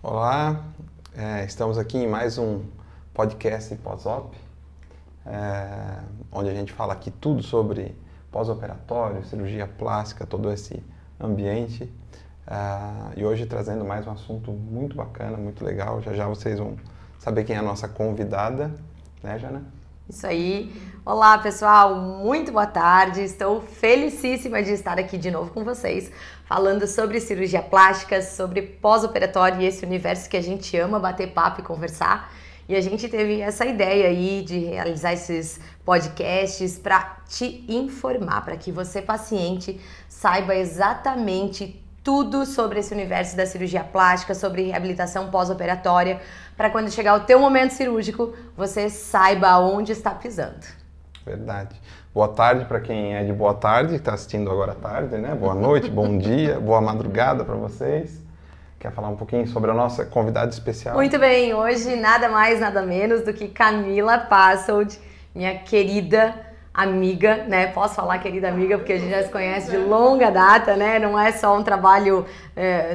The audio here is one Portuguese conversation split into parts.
Olá, estamos aqui em mais um podcast pós-op, onde a gente fala aqui tudo sobre pós-operatório, cirurgia plástica, todo esse ambiente. E hoje trazendo mais um assunto muito bacana, muito legal. Já já vocês vão saber quem é a nossa convidada, né, Jana? Isso aí. Olá, pessoal. Muito boa tarde. Estou felicíssima de estar aqui de novo com vocês, falando sobre cirurgia plástica, sobre pós-operatório e esse universo que a gente ama bater papo e conversar. E a gente teve essa ideia aí de realizar esses podcasts para te informar, para que você, paciente, saiba exatamente tudo sobre esse universo da cirurgia plástica, sobre reabilitação pós-operatória, para quando chegar o teu momento cirúrgico, você saiba onde está pisando. Verdade. Boa tarde para quem é de boa tarde, que está assistindo agora à tarde, né? Boa noite, bom dia, boa madrugada para vocês. Quer falar um pouquinho sobre a nossa convidada especial? Muito bem, hoje nada mais, nada menos do que Camila Passold, minha querida amiga, né? Posso falar querida amiga porque a gente já se conhece de longa data, né? Não é só um trabalho,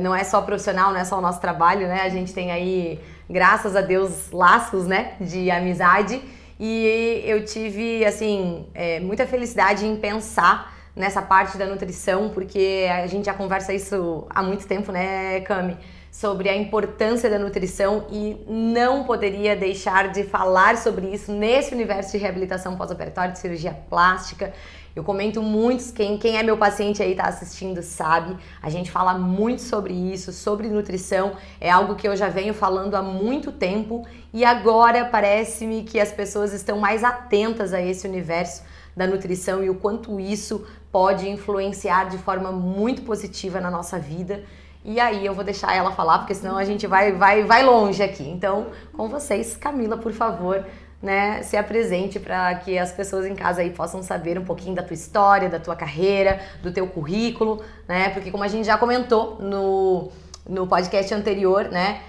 não é só profissional, não é só o nosso trabalho, né? A gente tem aí, graças a Deus, laços, né? De amizade. E eu tive, assim, muita felicidade em pensar nessa parte da nutrição, porque a gente já conversa isso há muito tempo, né, Cami? Sobre a importância da nutrição e não poderia deixar de falar sobre isso nesse universo de reabilitação pós-operatória, de cirurgia plástica. Eu comento muito, quem é meu paciente aí tá assistindo sabe, a gente fala muito sobre isso, sobre nutrição, é algo que eu já venho falando há muito tempo e agora parece-me que as pessoas estão mais atentas a esse universo da nutrição e o quanto isso pode influenciar de forma muito positiva na nossa vida. E aí eu vou deixar ela falar, porque senão a gente vai longe aqui. Então, com vocês, Camila, por favor, né, se apresente para que as pessoas em casa aí possam saber um pouquinho da tua história, da tua carreira, do teu currículo, né? Porque como a gente já comentou no podcast anterior, né,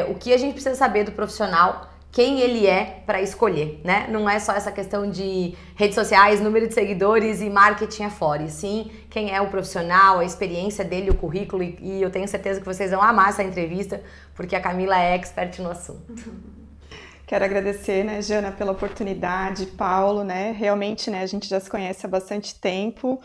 o que a gente precisa saber do profissional, quem ele é para escolher, né? Não é só essa questão de redes sociais, número de seguidores e marketing afora, e sim quem é o profissional, a experiência dele, o currículo, e eu tenho certeza que vocês vão amar essa entrevista, porque a Camila é expert no assunto. Quero agradecer, né, Jana, pela oportunidade, Paulo, né? Realmente, né, a gente já se conhece há bastante tempo.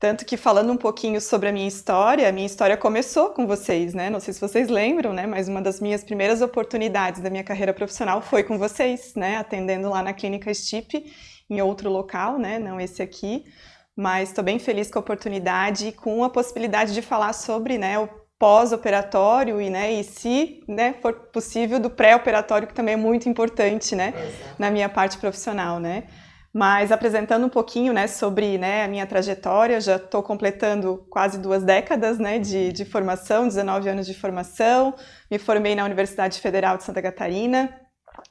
Tanto que falando um pouquinho sobre a minha história começou com vocês, né? Não sei se vocês lembram, né? Mas uma das minhas primeiras oportunidades da minha carreira profissional foi com vocês, né? Atendendo lá na Clínica Stipe, em outro local, né? Não esse aqui. Mas estou bem feliz com a oportunidade e com a possibilidade de falar sobre, né, o pós-operatório e se, né, for possível, do pré-operatório, que também é muito importante, né? Na minha parte profissional, né? Mas apresentando um pouquinho, né, sobre, né, a minha trajetória, já estou completando quase 2 décadas, né, de formação, 19 anos de formação, me formei na Universidade Federal de Santa Catarina.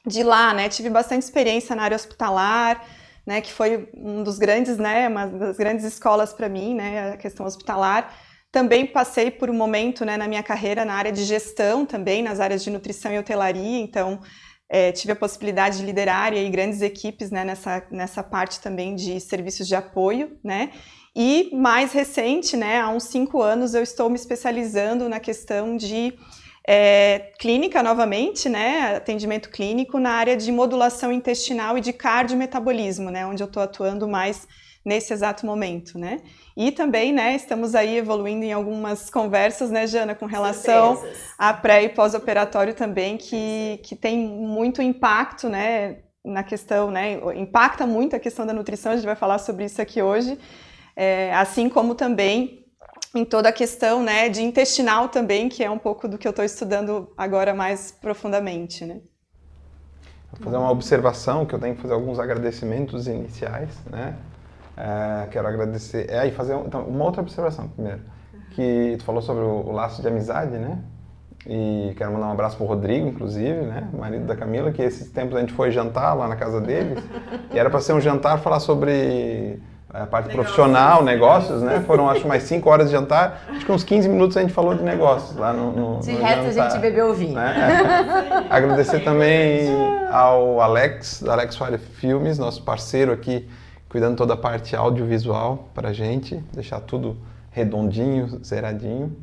De lá, né, tive bastante experiência na área hospitalar, né, que foi um dos grandes, né, uma das grandes escolas para mim, né, a questão hospitalar. Também passei por um momento, né, na minha carreira na área de gestão também, nas áreas de nutrição e hotelaria, então tive a possibilidade de liderar e aí, grandes equipes, né, nessa parte também de serviços de apoio, né? E mais recente, né, há uns 5 anos, eu estou me especializando na questão de clínica novamente, né, atendimento clínico na área de modulação intestinal e de cardiometabolismo, né, onde eu estou atuando mais nesse exato momento, né? E também, né, estamos aí evoluindo em algumas conversas, né, Jana, com relação a pré e pós-operatório também, que tem muito impacto, né, na questão, né, impacta muito a questão da nutrição, a gente vai falar sobre isso aqui hoje, assim como também em toda a questão, né, de intestinal também, que é um pouco do que eu estou estudando agora mais profundamente, né. Vou fazer uma observação, que eu tenho que fazer alguns agradecimentos iniciais, né? Quero agradecer. E fazer uma outra observação primeiro. Que tu falou sobre o laço de amizade, né? E quero mandar um abraço pro Rodrigo, inclusive, né? Marido da Camila, que esses tempos a gente foi jantar lá na casa deles. E era para ser um jantar falar sobre a parte profissional, negócios, né? Foram, acho, mais 5 horas de jantar. Acho que uns 15 minutos a gente falou de negócios lá no de resto, jantar, a gente bebeu vinho. Né? Agradecer também ao Alex, da Alex Fire Filmes, nosso parceiro aqui, cuidando toda a parte audiovisual pra gente, deixar tudo redondinho, zeradinho.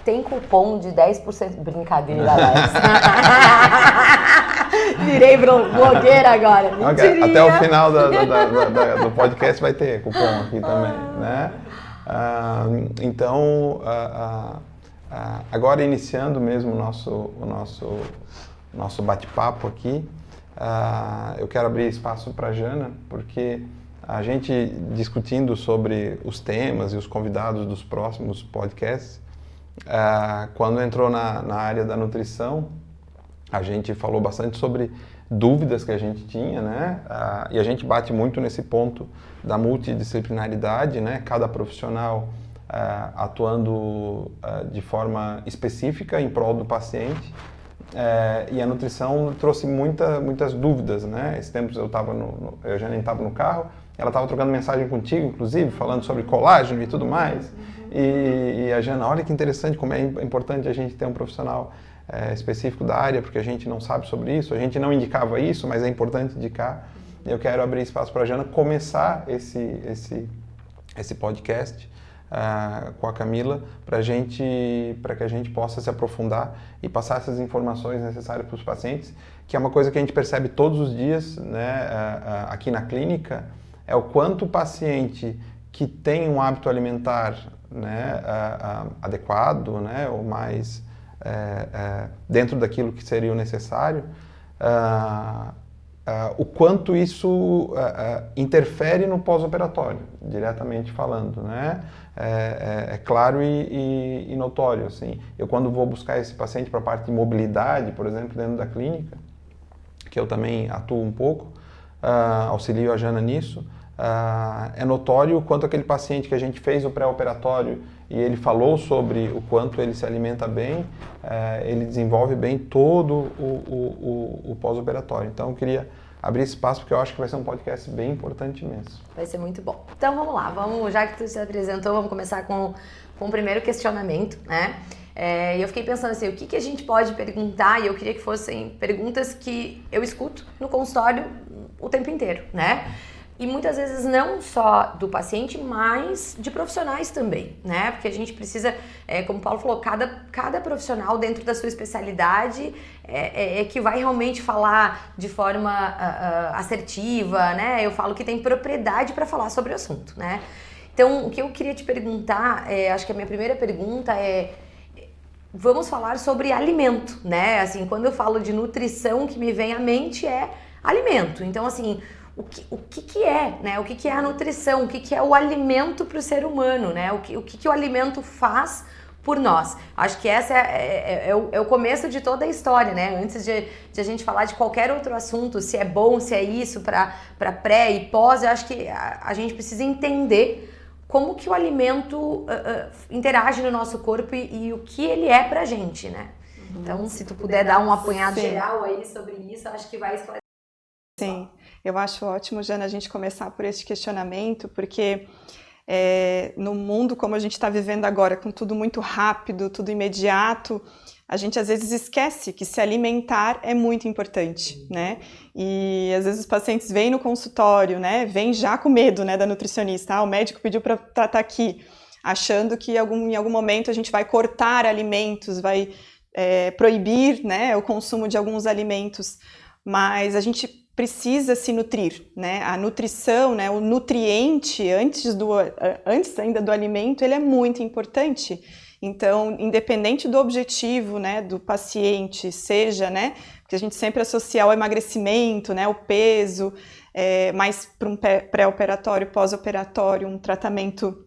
tem cupom de 10%. Brincadeira, Alex. Virei blogueira agora. Okay. Até o final do podcast vai ter cupom aqui também, né? Então, agora iniciando mesmo o nosso bate-papo aqui, eu quero abrir espaço para a Jana, porque a gente discutindo sobre os temas e os convidados dos próximos podcasts, quando entrou na área da nutrição, a gente falou bastante sobre dúvidas que a gente tinha, né? E a gente bate muito nesse ponto da multidisciplinaridade, né? Cada profissional atuando de forma específica em prol do paciente. E a nutrição trouxe muitas dúvidas, né? Esse tempo eu já nem estava no carro, ela estava trocando mensagem contigo, inclusive, falando sobre colágeno e tudo mais. E a Jana, olha que interessante como é importante a gente ter um profissional específico da área, porque a gente não sabe sobre isso, a gente não indicava isso, mas é importante indicar. Eu quero abrir espaço para a Jana começar esse podcast com a Camila, para que a gente possa se aprofundar e passar essas informações necessárias para os pacientes, que é uma coisa que a gente percebe todos os dias, né, aqui na clínica, é o quanto o paciente que tem um hábito alimentar, né, adequado, né, ou mais dentro daquilo que seria o necessário, o quanto isso interfere no pós-operatório, diretamente falando, né? É claro e notório, assim. Eu quando vou buscar esse paciente para a parte de mobilidade, por exemplo, dentro da clínica, que eu também atuo um pouco, auxilio a Jana nisso, é notório o quanto aquele paciente que a gente fez o pré-operatório e ele falou sobre o quanto ele se alimenta bem, ele desenvolve bem todo o pós-operatório. Então eu queria abrir espaço porque eu acho que vai ser um podcast bem importante mesmo. Vai ser muito bom. Então vamos lá, já que tu se apresentou, vamos começar com o primeiro questionamento, né? E eu fiquei pensando assim, o que a gente pode perguntar, e eu queria que fossem perguntas que eu escuto no consultório o tempo inteiro, né? E muitas vezes não só do paciente, mas de profissionais também, né? Porque a gente precisa, como o Paulo falou, cada profissional dentro da sua especialidade que vai realmente falar de forma assertiva, né? Eu falo que tem propriedade para falar sobre o assunto, né? Então, o que eu queria te perguntar, acho que a minha primeira pergunta vamos falar sobre alimento, né? Assim, quando eu falo de nutrição, o que me vem à mente é alimento. Então, assim, o que é, né? O que é a nutrição? O que é o alimento para o ser humano, né? O que o alimento faz por nós? Acho que essa é o começo de toda a história, né? Antes de a gente falar de qualquer outro assunto, se é bom, se é isso para pré e pós, eu acho que a gente precisa entender como que o alimento interage no nosso corpo e o que ele é pra gente, né? Então, se tu puder dar um apanhado geral aí sobre isso, eu acho que vai esclarecer. Sim, eu acho ótimo, Jana, a gente começar por esse questionamento, porque no mundo como a gente está vivendo agora, com tudo muito rápido, tudo imediato, a gente às vezes esquece que se alimentar é muito importante, né? E às vezes os pacientes vêm no consultório, né? Vêm já com medo, né, da nutricionista. O médico pediu para tratar aqui, achando que em algum momento a gente vai cortar alimentos, vai proibir, né, o consumo de alguns alimentos. Mas a gente precisa se nutrir, né? A nutrição, né, o nutriente, antes ainda do alimento, ele é muito importante. Então, independente do objetivo, né, do paciente, seja, né, porque a gente sempre associa ao emagrecimento, né, o peso, mais para um pré-operatório, pós-operatório, um tratamento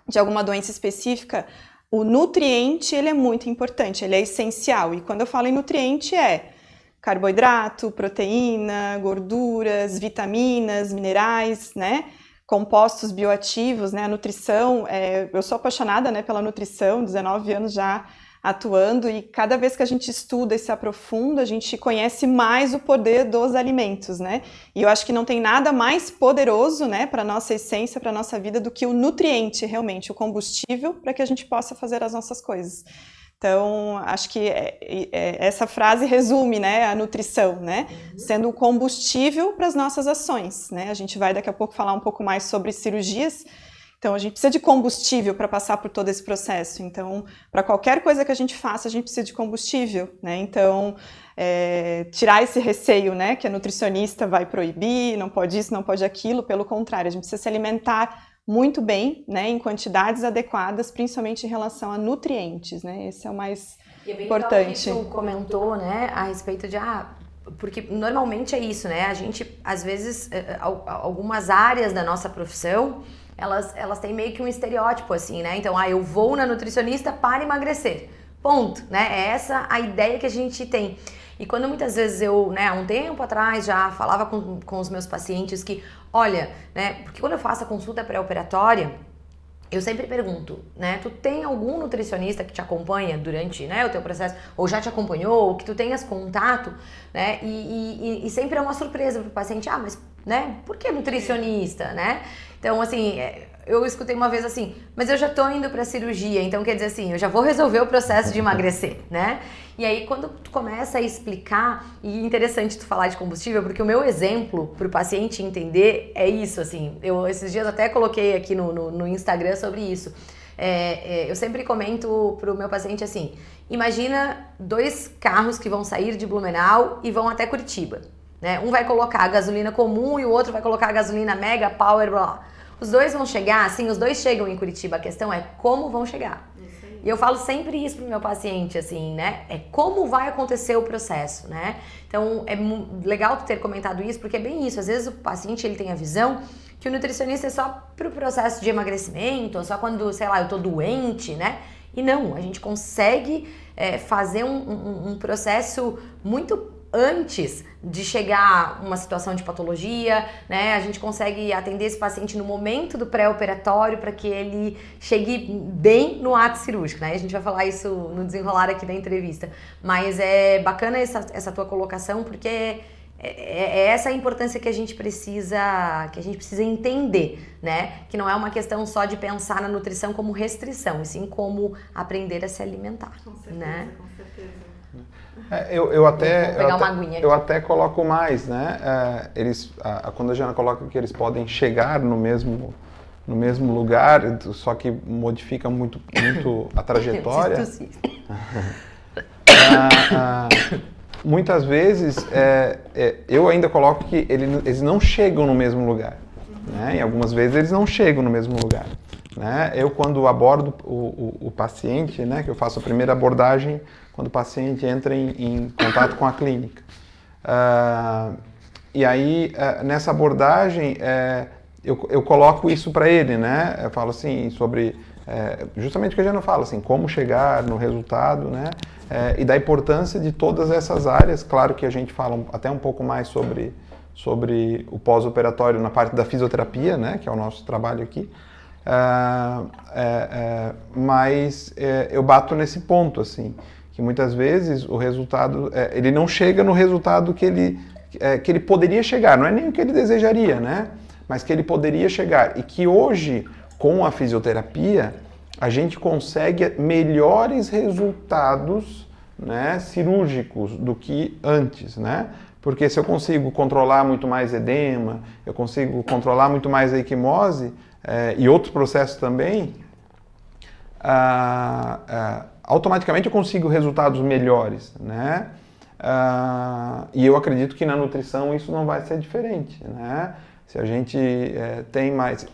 de alguma doença específica, o nutriente, ele é muito importante, ele é essencial. E quando eu falo em nutriente, carboidrato, proteína, gorduras, vitaminas, minerais, né? Compostos bioativos, né? A nutrição, eu sou apaixonada, né, pela nutrição, 19 anos já atuando, e cada vez que a gente estuda e se aprofunda, a gente conhece mais o poder dos alimentos, né? E eu acho que não tem nada mais poderoso, né, para a nossa essência, para a nossa vida, do que o nutriente, realmente, o combustível para que a gente possa fazer as nossas coisas. Então, acho que essa frase resume, né, a nutrição, né, sendo o combustível para as nossas ações, né. A gente vai daqui a pouco falar um pouco mais sobre cirurgias, Então, a gente precisa de combustível para passar por todo esse processo. Então, para qualquer coisa que a gente faça, a gente precisa de combustível, né? Então, tirar esse receio, né, que a nutricionista vai proibir, não pode isso, não pode aquilo, pelo contrário, a gente precisa se alimentar muito bem, né, em quantidades adequadas, principalmente em relação a nutrientes, né? Esse é o mais importante. Você comentou, né, a respeito de porque normalmente é isso, né? A gente, às vezes, algumas áreas da nossa profissão, elas têm meio que um estereótipo, assim, né? Então, eu vou na nutricionista para emagrecer. Ponto, né? É essa a ideia que a gente tem. E quando muitas vezes eu, né, há um tempo atrás já falava com os meus pacientes que, olha, né, porque quando eu faço a consulta pré-operatória, eu sempre pergunto, né, tu tem algum nutricionista que te acompanha durante, né, o teu processo, ou já te acompanhou, ou que tu tenhas contato, né, e sempre é uma surpresa pro paciente, mas, né, por que nutricionista, né? Então, assim, eu escutei uma vez assim, mas eu já tô indo pra cirurgia, então quer dizer assim, eu já vou resolver o processo de emagrecer, né? E aí, quando tu começa a explicar, e interessante tu falar de combustível, porque o meu exemplo pro paciente entender é isso, assim, eu esses dias até coloquei aqui no Instagram sobre isso. Eu sempre comento pro meu paciente assim, imagina 2 carros que vão sair de Blumenau e vão até Curitiba, né? Um vai colocar a gasolina comum e o outro vai colocar a gasolina Mega Power, blá. Os dois vão chegar, sim, os dois chegam em Curitiba, a questão é como vão chegar. E eu falo sempre isso pro meu paciente, assim, né? É como vai acontecer o processo, né? Então, é legal tu ter comentado isso, porque é bem isso. Às vezes o paciente, ele tem a visão que o nutricionista é só pro processo de emagrecimento, ou só quando, sei lá, eu tô doente, né? E não, a gente consegue fazer um processo muito antes de chegar uma situação de patologia, né? A gente consegue atender esse paciente no momento do pré-operatório para que ele chegue bem no ato cirúrgico, né? A gente vai falar isso no desenrolar aqui da entrevista. Mas é bacana essa tua colocação, porque é essa a importância que a gente precisa entender, né? Que não é uma questão só de pensar na nutrição como restrição, e sim como aprender a se alimentar, com certeza, né? Com certeza. Eu até coloco mais, né? Quando a Jana coloca que eles podem chegar no mesmo lugar, só que modifica muito a trajetória. Muitas vezes eu ainda coloco que eles não chegam no mesmo lugar, né? E algumas vezes eles não chegam no mesmo lugar, né? Eu, quando abordo o paciente, né, que eu faço a primeira abordagem quando o paciente entra em contato com a clínica. E aí, nessa abordagem, eu coloco isso para ele, né? Eu falo assim, sobre justamente o que a Jana fala, assim, como chegar no resultado, né? E da importância de todas essas áreas. Claro que a gente fala até um pouco mais sobre o pós-operatório na parte da fisioterapia, né? Que é o nosso trabalho aqui. Mas eu bato nesse ponto, assim, que muitas vezes o resultado, ele não chega no resultado que ele poderia chegar, não é nem o que ele desejaria, né? Mas que ele poderia chegar, e que hoje, com a fisioterapia, a gente consegue melhores resultados, né, cirúrgicos do que antes, né? Porque se eu consigo controlar muito mais edema, eu consigo controlar muito mais a equimose, e outros processos também, automaticamente eu consigo resultados melhores, né? E eu acredito que na nutrição isso não vai ser diferente, né? Se a gente tem mais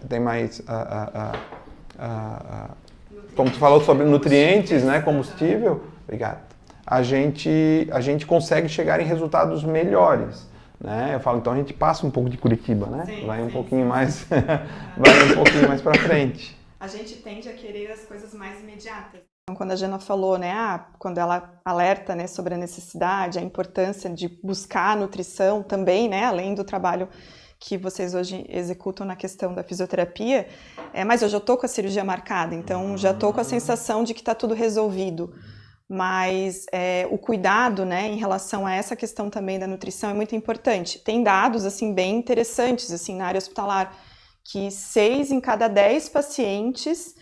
como tu falou sobre nutrientes, né, combustível, obrigado, a gente consegue chegar em resultados melhores, né? Eu falo, então a gente passa um pouco de Curitiba, né? Vai um pouquinho mais para frente. A gente tende a querer as coisas mais imediatas. Então, quando a Jana falou, né, quando ela alerta, né, sobre a necessidade, a importância de buscar a nutrição também, né, além do trabalho que vocês hoje executam na questão da fisioterapia, mas eu já estou com a cirurgia marcada, então já estou com a sensação de que está tudo resolvido. Mas o cuidado, né, em relação a essa questão também da nutrição é muito importante. Tem dados assim, bem interessantes assim, na área hospitalar, que 6 em cada 10 pacientes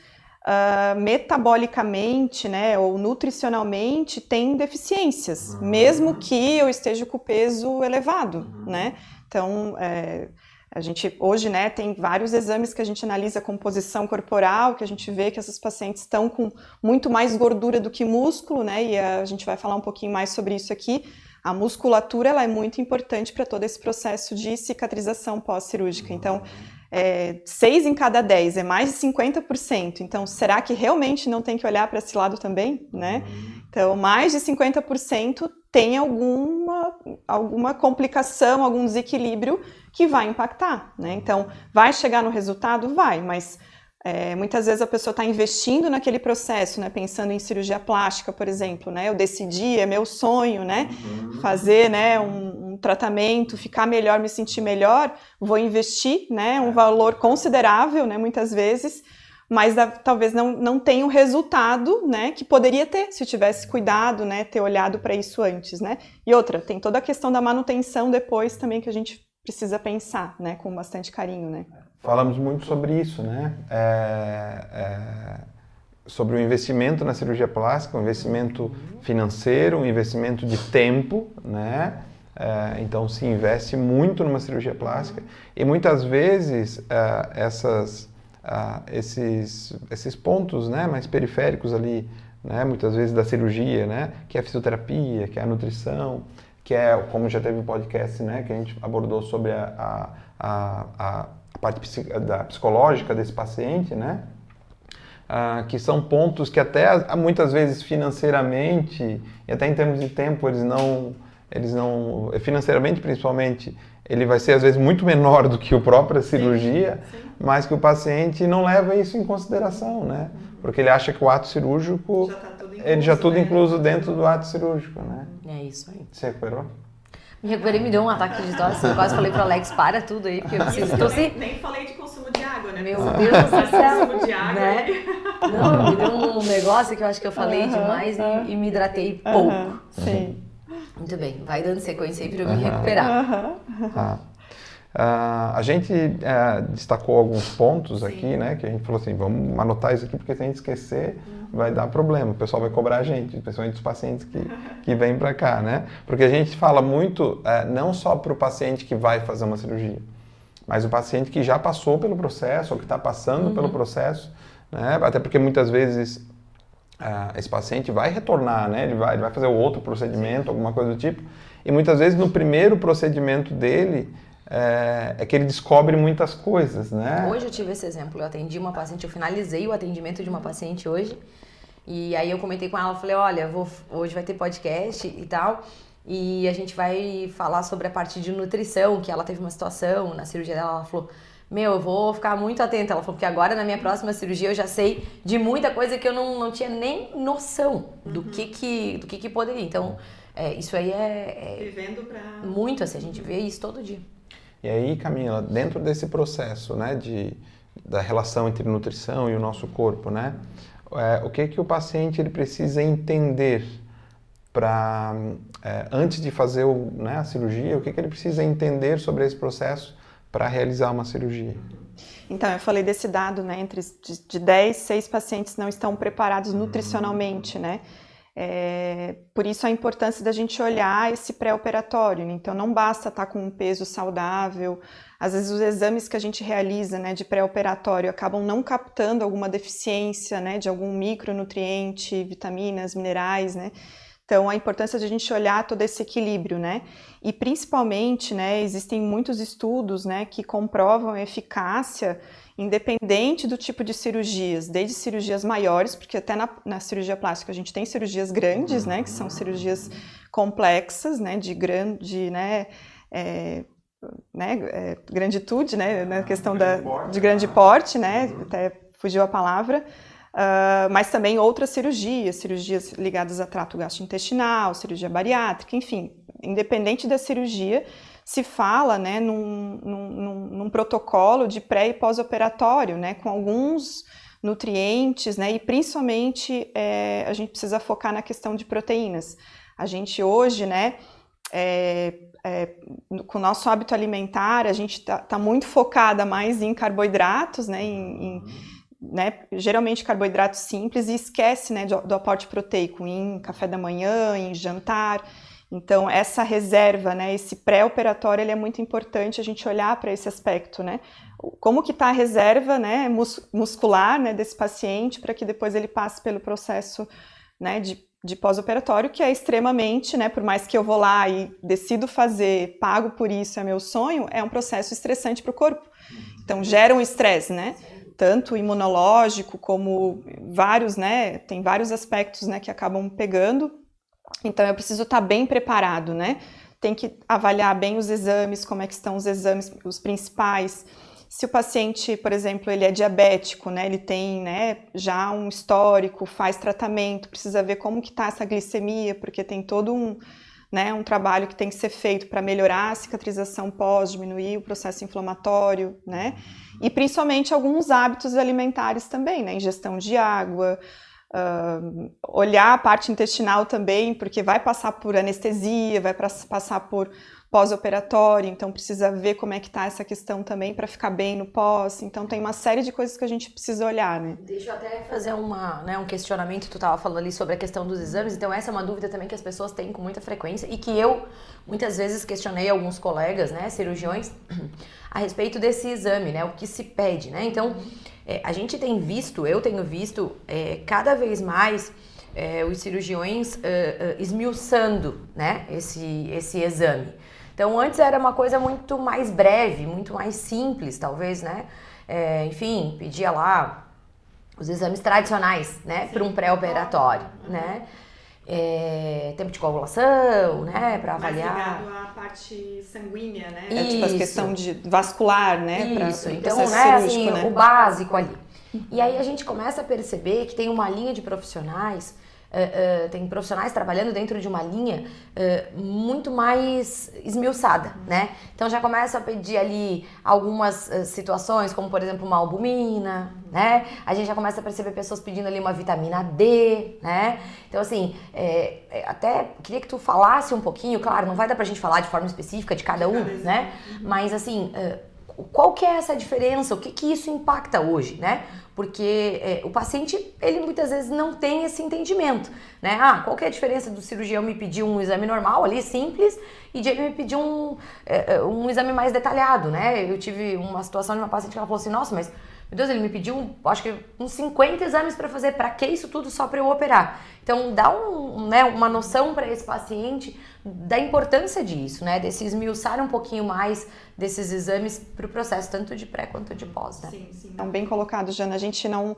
metabolicamente, né, ou nutricionalmente têm deficiências, mesmo que eu esteja com o peso elevado, né? Então, A gente hoje, né, tem vários exames que a gente analisa a composição corporal, que a gente vê que essas pacientes estão com muito mais gordura do que músculo, né, e a gente vai falar um pouquinho mais sobre isso aqui. A musculatura, ela é muito importante para todo esse processo de cicatrização pós-cirúrgica. Então, 6 em cada 10, é mais de 50%. Então, será que realmente não tem que olhar para esse lado também, né? Então, mais de 50% tem alguma complicação, algum desequilíbrio que vai impactar, né? Então, vai chegar no resultado? Vai, mas muitas vezes a pessoa está investindo naquele processo, né? Pensando em cirurgia plástica, por exemplo, né? Eu decidi, é meu sonho, né? Fazer, né, um tratamento, ficar melhor, me sentir melhor, vou investir, né? Um valor considerável, né? Muitas vezes, mas talvez não tenha o resultado, né, que poderia ter se eu tivesse cuidado, né, ter olhado para isso antes, né? E outra, tem toda a questão da manutenção depois também que a gente precisa pensar, né, com bastante carinho, né? Falamos muito sobre isso, né? Sobre o investimento na cirurgia plástica, um investimento financeiro, um investimento de tempo, né? Então se investe muito numa cirurgia plástica e muitas vezes esses pontos, né, mais periféricos ali, né, muitas vezes da cirurgia, né, que é a fisioterapia, que é a nutrição, que é, como já teve um podcast, né, que a gente abordou sobre a parte psicológica desse paciente, né, que são pontos que até muitas vezes financeiramente e até em termos de tempo eles não financeiramente principalmente, ele vai ser às vezes muito menor do que a própria cirurgia, sim. Mas que o paciente não leva isso em consideração, né? Porque ele acha que o ato cirúrgico, já tudo incluso dentro do ato cirúrgico, né? É isso aí. Se recuperou? Me recuperei, me deu um ataque de tosse, eu quase falei pro Alex, para tudo aí, porque eu preciso tossir. Nem falei de consumo de água, né? Meu Deus do céu. Consumo de água, né? Não, me deu um negócio que eu acho que eu falei demais e me hidratei pouco. Sim. Muito bem, vai dando sequência aí para eu me recuperar. A gente destacou alguns pontos aqui, né, que a gente falou assim, vamos anotar isso aqui, porque se a gente esquecer, vai dar problema, o pessoal vai cobrar a gente, principalmente os pacientes que vêm para cá, né? Porque a gente fala muito, não só para o paciente que vai fazer uma cirurgia, mas o paciente que já passou pelo processo, ou que está passando pelo processo, né? Até porque muitas vezes esse paciente vai retornar, né? Ele vai fazer outro procedimento, alguma coisa do tipo, e muitas vezes no primeiro procedimento dele é que ele descobre muitas coisas, né? Hoje eu tive esse exemplo, eu atendi uma paciente, eu finalizei o atendimento de uma paciente hoje, e aí eu comentei com ela, falei, olha, hoje vai ter podcast e tal, e a gente vai falar sobre a parte de nutrição, que ela teve uma situação na cirurgia dela, ela falou, eu vou ficar muito atenta. Ela falou, porque agora na minha próxima cirurgia eu já sei de muita coisa que eu não tinha nem noção do que poderia. Então, isso aí vivendo pra... muito, assim, a gente vê isso todo dia. E aí, Camila, dentro desse processo, né, da relação entre nutrição e o nosso corpo, né, o que o paciente ele precisa entender para, antes de fazer a cirurgia, o que ele precisa entender sobre esse processo para realizar uma cirurgia? Então, eu falei desse dado, né, entre de 10, 6 pacientes não estão preparados nutricionalmente, né? Por isso a importância da gente olhar esse pré-operatório, né? Então não basta estar com um peso saudável, às vezes os exames que a gente realiza, né, de pré-operatório acabam não captando alguma deficiência, né, de algum micronutriente, vitaminas, minerais, né? Então, a importância de a gente olhar todo esse equilíbrio, né? E principalmente, né, existem muitos estudos, né, que comprovam a eficácia independente do tipo de cirurgias, desde cirurgias maiores, porque até na cirurgia plástica a gente tem cirurgias grandes, né, que são cirurgias complexas, né, de grande, granditude, né, na questão de grande porte, né, até fugiu a palavra. Mas também outras cirurgias ligadas a trato gastrointestinal, cirurgia bariátrica, enfim, independente da cirurgia, se fala, né, num protocolo de pré e pós-operatório, né, com alguns nutrientes, né, e principalmente a gente precisa focar na questão de proteínas. A gente hoje, né, com o nosso hábito alimentar, a gente tá muito focada mais em carboidratos, né, geralmente carboidratos simples, e esquece, né, do aporte proteico em café da manhã, em jantar. Então, essa reserva, né, esse pré-operatório, ele é muito importante a gente olhar para esse aspecto, né? Como que está a reserva, né, muscular, né, desse paciente, para que depois ele passe pelo processo, né, de pós-operatório, que é extremamente, né, por mais que eu vou lá e decido fazer, pago por isso, é meu sonho, é um processo estressante para o corpo. Então, gera um estresse, né? Tanto imunológico como vários, né, tem vários aspectos, né, que acabam pegando. Então, eu preciso estar bem preparado, né? Tem que avaliar bem os exames, como é que estão os exames, os principais. Se o paciente, por exemplo, ele é diabético, né? Ele tem, né, já um histórico, faz tratamento, precisa ver como que está essa glicemia, porque tem todo um, né, um trabalho que tem que ser feito para melhorar a cicatrização pós, diminuir o processo inflamatório, né? E principalmente alguns hábitos alimentares também, né? Ingestão de água, olhar a parte intestinal também, porque vai passar por anestesia, vai passar por pós-operatório, então precisa ver como é que tá essa questão também para ficar bem no pós. Então tem uma série de coisas que a gente precisa olhar, né? Deixa eu até fazer um questionamento. Tu estava falando ali sobre a questão dos exames, então essa é uma dúvida também que as pessoas têm com muita frequência e que eu muitas vezes questionei alguns colegas, né, cirurgiões, a respeito desse exame, né, o que se pede, né? Então, a gente tem visto, eu tenho visto cada vez mais os cirurgiões esmiuçando, né, esse exame. Então, antes era uma coisa muito mais breve, muito mais simples, talvez, né? Enfim, pedia lá os exames tradicionais, né, para um pré-operatório, né? Tempo de coagulação, né, para avaliar. Mais ligado à parte sanguínea, né? Isso. Tipo a questão de vascular, né? Isso, então, processo né, cirúrgico, assim, né? o básico ali. E aí a gente começa a perceber que tem uma linha de profissionais, tem profissionais trabalhando dentro de uma linha muito mais esmiuçada, né? Então já começa a pedir ali algumas situações, como por exemplo uma albumina, né? A gente já começa a perceber pessoas pedindo ali uma vitamina D, né? Então assim, até queria que tu falasse um pouquinho, claro, não vai dar pra gente falar de forma específica de cada um, né? Mas assim, qual que é essa diferença? O que isso impacta hoje, né? Porque o paciente, ele muitas vezes não tem esse entendimento, né? Qual que é a diferença do cirurgião me pedir um exame normal ali, simples, e de ele me pedir um exame mais detalhado, né? Eu tive uma situação de uma paciente que ela falou assim, nossa, mas, meu Deus, ele me pediu, acho que uns 50 exames para fazer, para que isso tudo só para eu operar? Então, dá uma noção para esse paciente da importância disso, né? Desse esmiuçar um pouquinho mais desses exames para o processo, tanto de pré quanto de pós, né? Sim, sim. Então, bem colocado, Jana. A gente não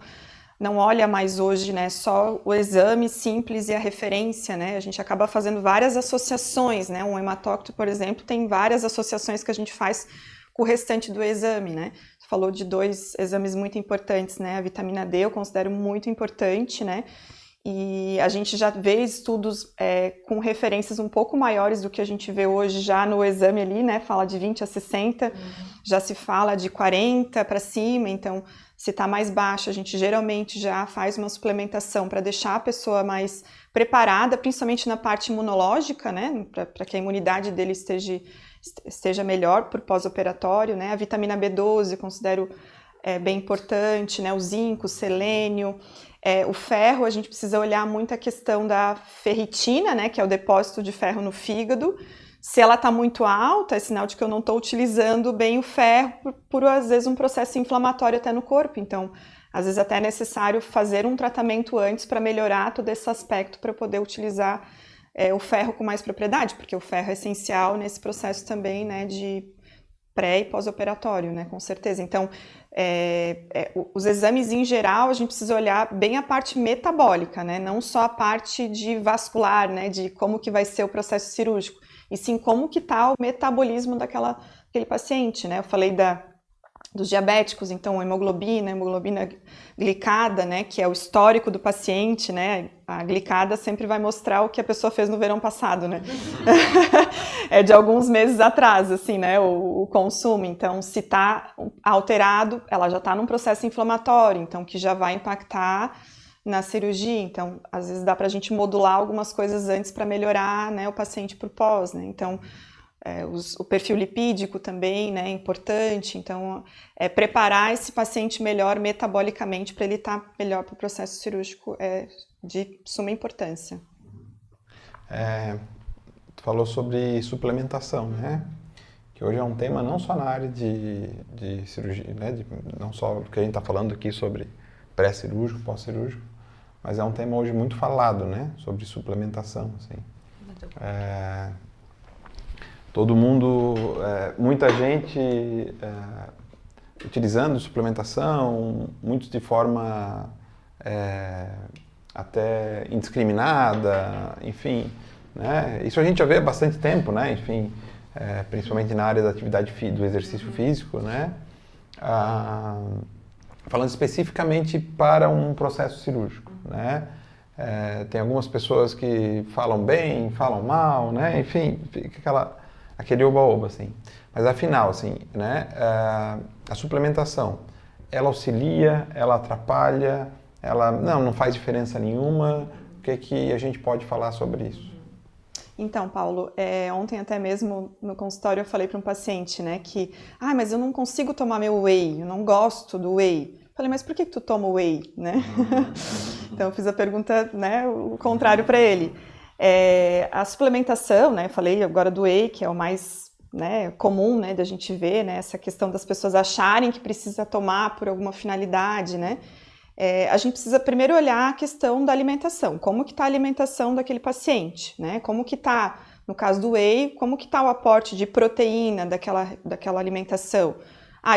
olha mais hoje, né, só o exame simples e a referência, né? A gente acaba fazendo várias associações, né? Um hematócrito, por exemplo, tem várias associações que a gente faz com o restante do exame, né? Você falou de 2 exames muito importantes, né? A vitamina D eu considero muito importante, né? E a gente já vê estudos com referências um pouco maiores do que a gente vê hoje já no exame ali, né? Fala de 20 a 60, já se fala de 40 para cima, então se está mais baixo, a gente geralmente já faz uma suplementação para deixar a pessoa mais preparada, principalmente na parte imunológica, né? Para que a imunidade dele esteja melhor por pós-operatório, né? A vitamina B12 eu considero bem importante, né? O zinco, o selênio. O ferro, a gente precisa olhar muito a questão da ferritina, né, que é o depósito de ferro no fígado. Se ela está muito alta, é sinal de que eu não estou utilizando bem o ferro por, às vezes, um processo inflamatório até no corpo. Então, às vezes até é necessário fazer um tratamento antes para melhorar todo esse aspecto para poder utilizar o ferro com mais propriedade, porque o ferro é essencial nesse processo também, né, de pré e pós-operatório, né, com certeza. Então, os exames em geral, a gente precisa olhar bem a parte metabólica, né, não só a parte de vascular, né, de como que vai ser o processo cirúrgico, e sim como que está o metabolismo daquele paciente, né. Eu falei dos diabéticos, então hemoglobina glicada, né, que é o histórico do paciente, né, a glicada sempre vai mostrar o que a pessoa fez no verão passado, né, é de alguns meses atrás, assim, né, o consumo, então se está alterado, ela já está num processo inflamatório, então que já vai impactar na cirurgia, então às vezes dá para a gente modular algumas coisas antes para melhorar, né, o paciente pro pós, né, então o perfil lipídico também, né, é importante, então preparar esse paciente melhor metabolicamente para ele estar melhor para o processo cirúrgico é de suma importância. falou sobre suplementação, né? Que hoje é um tema não só na área de cirurgia, né? Não só do que a gente está falando aqui sobre pré-cirúrgico, pós-cirúrgico, mas é um tema hoje muito falado, né? Sobre suplementação, assim. Todo mundo, muita gente utilizando suplementação, muitos de forma até indiscriminada, enfim, né? Isso a gente já vê há bastante tempo, né? Enfim, principalmente na área da atividade do exercício físico, né? Falando especificamente para um processo cirúrgico, né? Tem algumas pessoas que falam bem, falam mal, né? Enfim, fica aquele oba-oba, assim. Mas afinal, assim, né? A suplementação, ela auxilia, ela atrapalha, ela não faz diferença nenhuma. O que a gente pode falar sobre isso? Então, Paulo, ontem até mesmo no consultório eu falei para um paciente, né, que, mas eu não consigo tomar meu whey, eu não gosto do whey. Falei, mas por que tu toma whey, né? Então eu fiz a pergunta, né, o contrário para ele. A suplementação, né, eu falei agora do whey, que é o mais, né, comum, né, da gente ver, né, essa questão das pessoas acharem que precisa tomar por alguma finalidade, né? A gente precisa primeiro olhar a questão da alimentação, como que está a alimentação daquele paciente, né? Como que está, no caso do whey, como que está o aporte de proteína daquela alimentação.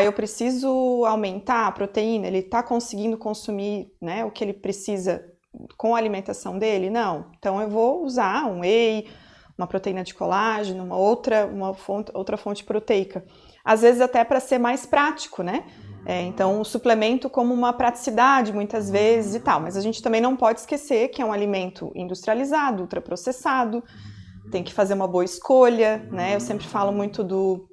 Eu preciso aumentar a proteína, ele está conseguindo consumir, né, o que ele precisa com a alimentação dele? Não. Então eu vou usar um whey, uma proteína de colágeno, uma outra fonte proteica. Às vezes até para ser mais prático, né? Então, o suplemento como uma praticidade, muitas vezes, e tal. Mas a gente também não pode esquecer que é um alimento industrializado, ultraprocessado, tem que fazer uma boa escolha, né? Eu sempre falo muito do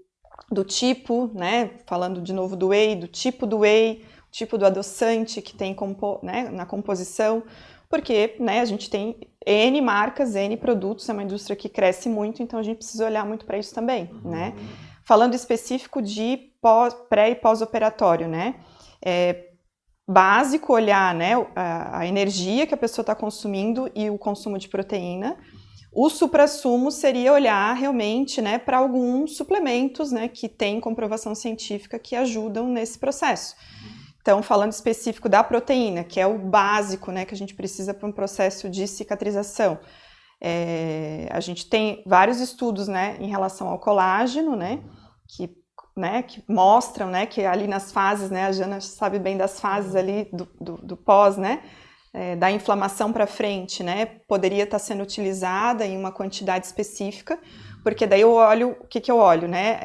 tipo, né? Falando de novo do whey, do tipo do whey, tipo do adoçante que tem né, na composição, porque, né, a gente tem N marcas, N produtos, é uma indústria que cresce muito, então a gente precisa olhar muito para isso também, né? Falando específico de pré e pós-operatório, né? Básico olhar, né, a energia que a pessoa está consumindo e o consumo de proteína. O suprassumo seria olhar realmente, né, para alguns suplementos, né, que têm comprovação científica que ajudam nesse processo. Então, falando específico da proteína, que é o básico, né, que a gente precisa para um processo de cicatrização. A gente tem vários estudos, né, em relação ao colágeno, né, que mostram, né, que ali nas fases, né, a Jana sabe bem das fases ali do pós, né, da inflamação para frente, né, poderia estar sendo utilizada em uma quantidade específica, porque daí eu olho, o que eu olho, né,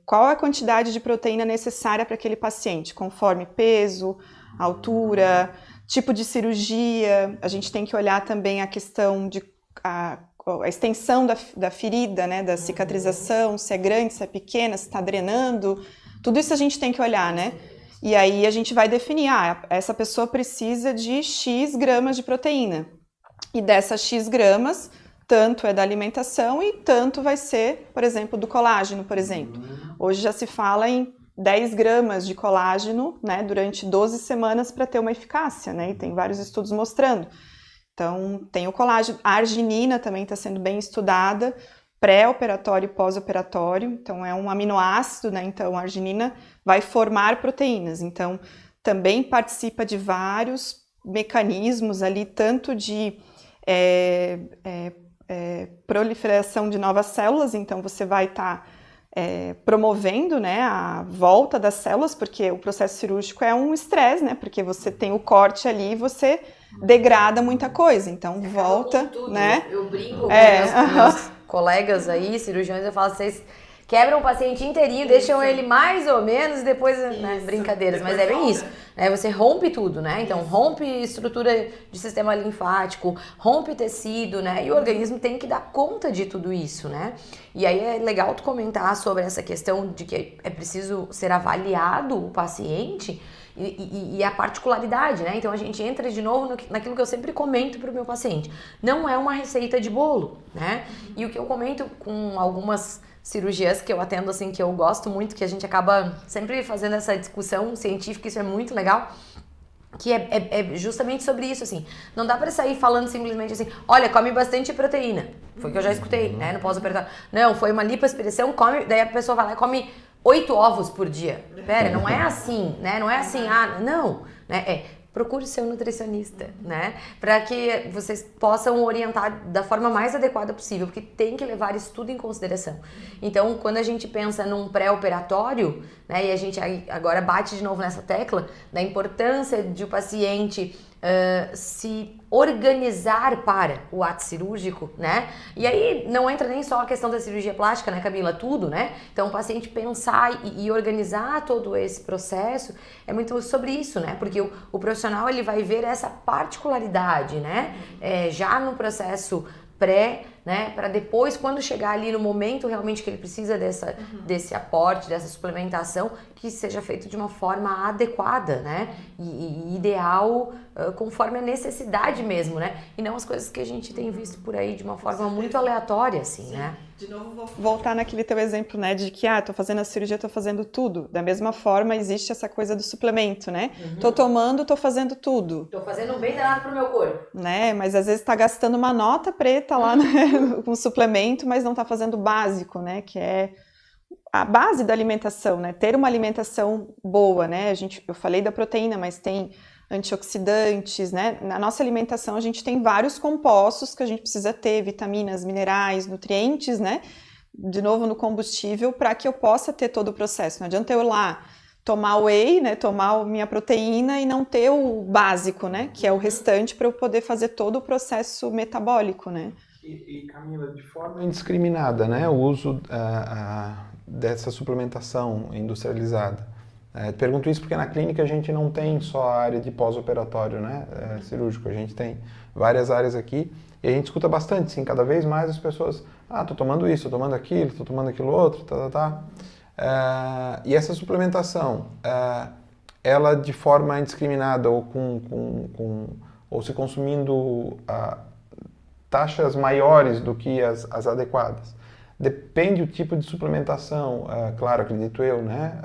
qual a quantidade de proteína necessária para aquele paciente, conforme peso, altura, tipo de cirurgia. A gente tem que olhar também a questão de a extensão da ferida, né, da cicatrização, se é grande, se é pequena, se está drenando, tudo isso a gente tem que olhar, né? E aí a gente vai definir, essa pessoa precisa de X gramas de proteína. E dessas X gramas, tanto é da alimentação e tanto vai ser, por exemplo, do colágeno, por exemplo. Hoje já se fala em 10 gramas de colágeno, né, durante 12 semanas para ter uma eficácia, né? E tem vários estudos mostrando. Então, tem o colágeno, a arginina também está sendo bem estudada, pré-operatório e pós-operatório, então é um aminoácido, né? Então a arginina vai formar proteínas, então também participa de vários mecanismos ali, tanto de proliferação de novas células, então você vai estar promovendo, né, a volta das células, porque o processo cirúrgico é um estresse, né, porque você tem o corte ali e você degrada muita coisa, então volta, né? Eu brinco com meus colegas aí, cirurgiões, eu falo, vocês quebram o paciente inteirinho, deixam ele mais ou menos e depois, né, brincadeiras, mas é bem isso, né? Você rompe tudo, né? Então rompe estrutura de sistema linfático, rompe tecido, né? E o organismo tem que dar conta de tudo isso, né? E aí é legal tu comentar sobre essa questão de que é preciso ser avaliado o paciente e a particularidade, né? Então a gente entra de novo naquilo que eu sempre comento para o meu paciente. Não é uma receita de bolo, né? E o que eu comento com algumas cirurgias que eu atendo, assim, que eu gosto muito, que a gente acaba sempre fazendo essa discussão científica, isso é muito legal, que é justamente sobre isso, assim. Não dá pra sair falando simplesmente assim, olha, come bastante proteína. Foi o que eu já escutei, né, no pós-operatório. Não, foi uma lipoaspiração, come, daí a pessoa vai lá e come 8 ovos por dia. Pera, não é assim, né? Não é assim, não, né? Procure ser um nutricionista, né? Para que vocês possam orientar da forma mais adequada possível, porque tem que levar isso tudo em consideração. Então, quando a gente pensa num pré-operatório, né, e a gente agora bate de novo nessa tecla da importância de o paciente se organizar para o ato cirúrgico, né? E aí não entra nem só a questão da cirurgia plástica, né, Camila? Tudo, né? Então o paciente pensar e organizar todo esse processo é muito sobre isso, né? Porque o profissional ele vai ver essa particularidade, né? Já no processo pré, né, para depois, quando chegar ali no momento realmente que ele precisa desse aporte, dessa suplementação, que seja feito de uma forma adequada, né, e ideal, conforme a necessidade mesmo, né, e não as coisas que a gente tem visto por aí de uma forma muito aleatória, assim, né. De novo, vou voltar naquele teu exemplo, né, de que, tô fazendo a cirurgia, tô fazendo tudo. Da mesma forma, existe essa coisa do suplemento, né? Tô tomando, tô fazendo tudo. Tô fazendo um bem danado pro meu corpo. Né, mas às vezes tá gastando uma nota preta lá, né, com suplemento, mas não tá fazendo o básico, né, que é a base da alimentação, né, ter uma alimentação boa, né, eu falei da proteína, mas tem antioxidantes, né? Na nossa alimentação a gente tem vários compostos que a gente precisa ter, vitaminas, minerais, nutrientes, né? De novo no combustível para que eu possa ter todo o processo. Não adianta eu ir lá tomar whey, né? Tomar minha proteína e não ter o básico, né? Que é o restante para eu poder fazer todo o processo metabólico, né? E Camila, de forma indiscriminada, né? O uso dessa suplementação industrializada. Pergunto isso porque na clínica a gente não tem só a área de pós-operatório, né, cirúrgico, a gente tem várias áreas aqui e a gente escuta bastante, sim, cada vez mais as pessoas, tô tomando isso, tô tomando aquilo, tô tomando aquilo outro, e essa suplementação, ela de forma indiscriminada ou ou se consumindo taxas maiores do que as adequadas, depende do tipo de suplementação, claro, acredito eu, né,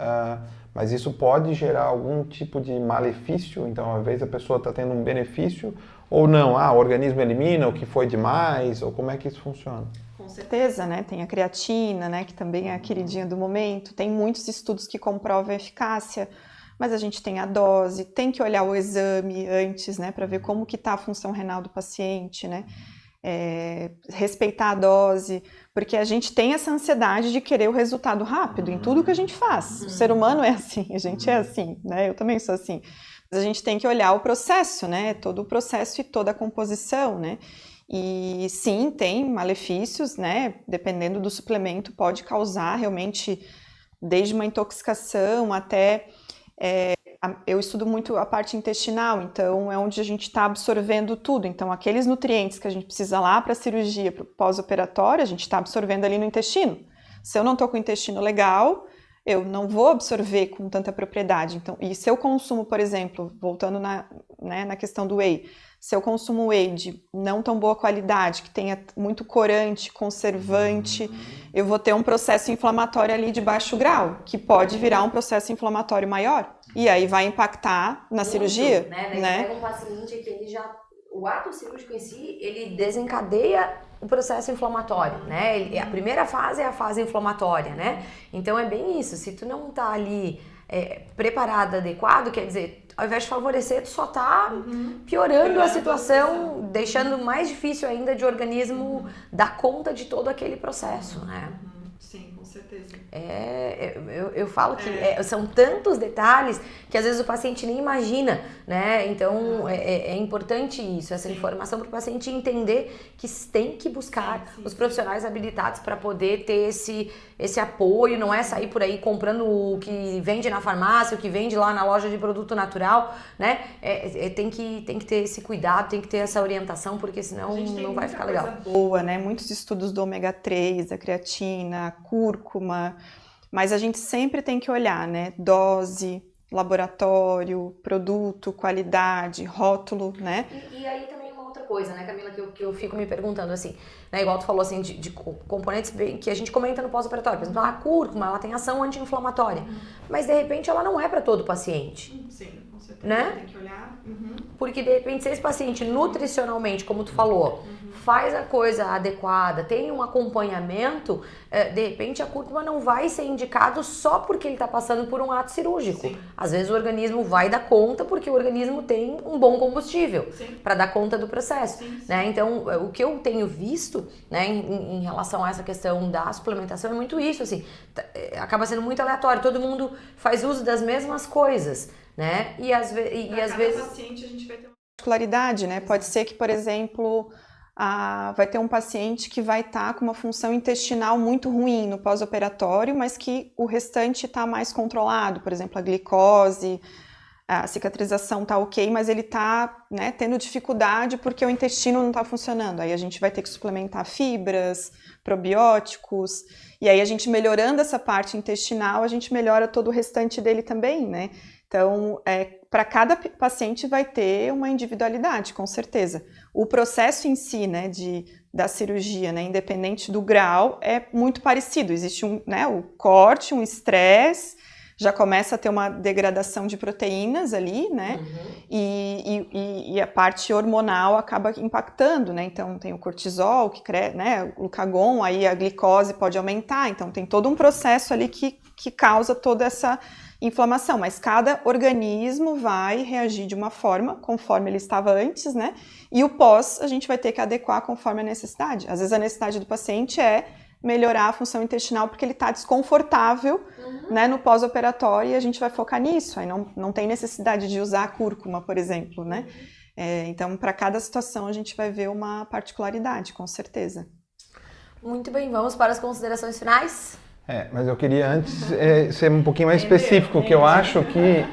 mas isso pode gerar algum tipo de malefício, então às vezes a pessoa está tendo um benefício ou não, o organismo elimina o que foi demais, ou como é que isso funciona? Com certeza, né? Tem a creatina, né, que também é a queridinha do momento, tem muitos estudos que comprovam a eficácia, mas a gente tem a dose, tem que olhar o exame antes, né, para ver como que está a função renal do paciente, né? Respeitar a dose, porque a gente tem essa ansiedade de querer o resultado rápido em tudo que a gente faz. O ser humano é assim, a gente é assim, né? Eu também sou assim. Mas a gente tem que olhar o processo, né? Todo o processo e toda a composição, né? E sim, tem malefícios, né? Dependendo do suplemento, pode causar realmente desde uma intoxicação até... eu estudo muito a parte intestinal, então é onde a gente está absorvendo tudo. Então, aqueles nutrientes que a gente precisa lá para a cirurgia, para o pós-operatório, a gente está absorvendo ali no intestino. Se eu não estou com o intestino legal, eu não vou absorver com tanta propriedade. Então, e se eu consumo, por exemplo, voltando na questão do whey, se eu consumo whey de não tão boa qualidade, que tenha muito corante, conservante, eu vou ter um processo inflamatório ali de baixo grau, que pode virar um processo inflamatório maior. E aí vai impactar na cirurgia, né? Pega um paciente que o ato cirúrgico em si, ele desencadeia o processo inflamatório, né? A primeira fase é a fase inflamatória, né? Então é bem isso, se tu não tá ali preparado, adequado, quer dizer, ao invés de favorecer, tu só tá piorando a situação, deixando mais difícil ainda de o organismo dar conta de todo aquele processo, né? Sim, com certeza. Eu falo que são tantos detalhes que às vezes o paciente nem imagina, né? Então é importante isso, essa informação para o paciente entender que tem que buscar os profissionais habilitados para poder ter esse apoio, não é sair por aí comprando o que vende na farmácia, o que vende lá na loja de produto natural, né? Tem que ter esse cuidado, tem que ter essa orientação, porque senão não vai ficar legal. Boa, né? Muitos estudos do ômega 3, a creatina, a cúrcuma, mas a gente sempre tem que olhar, né? Dose, laboratório, produto, qualidade, rótulo, né? E aí também uma outra coisa, né, Camila, que eu fico me perguntando assim, né, igual tu falou assim, de componentes que a gente comenta no pós-operatório, por exemplo, a cúrcuma, ela tem ação anti-inflamatória, mas de repente ela não é para todo paciente. Sim. certeza, né? Tem que olhar. Porque de repente, se esse paciente nutricionalmente, como tu falou, faz a coisa adequada, tem um acompanhamento, de repente a cúrcuma não vai ser indicado só porque ele está passando por um ato cirúrgico. Sim. Às vezes o organismo vai dar conta porque o organismo tem um bom combustível para dar conta do processo. Sim. Né? Então, o que eu tenho visto, né, em relação a essa questão da suplementação é muito isso, assim, acaba sendo muito aleatório, todo mundo faz uso das mesmas coisas, né? E às vezes paciente a gente vai ter uma particularidade, né? Pode ser que, por exemplo, vai ter um paciente que vai estar com uma função intestinal muito ruim no pós-operatório, mas que o restante está mais controlado, por exemplo, a glicose, a cicatrização está ok, mas ele está, né, tendo dificuldade porque o intestino não está funcionando. Aí a gente vai ter que suplementar fibras, probióticos, e aí a gente melhorando essa parte intestinal, a gente melhora todo o restante dele também, né? Então, para cada paciente vai ter uma individualidade, com certeza. O processo em si, né, da cirurgia, né, independente do grau, é muito parecido. Existe o corte, um estresse, já começa a ter uma degradação de proteínas ali, né? E a parte hormonal acaba impactando, né? Então tem o cortisol, né? O glucagon, aí a glicose pode aumentar. Então tem todo um processo ali que causa toda essa inflamação, mas cada organismo vai reagir de uma forma conforme ele estava antes, né? E o pós a gente vai ter que adequar conforme a necessidade. Às vezes a necessidade do paciente é melhorar a função intestinal porque ele está desconfortável, né, no pós-operatório, e a gente vai focar nisso. Aí não tem necessidade de usar a cúrcuma, por exemplo, né? Então, para cada situação a gente vai ver uma particularidade, com certeza. Muito bem, vamos para as considerações finais? Mas eu queria antes ser um pouquinho mais específico, que eu acho que...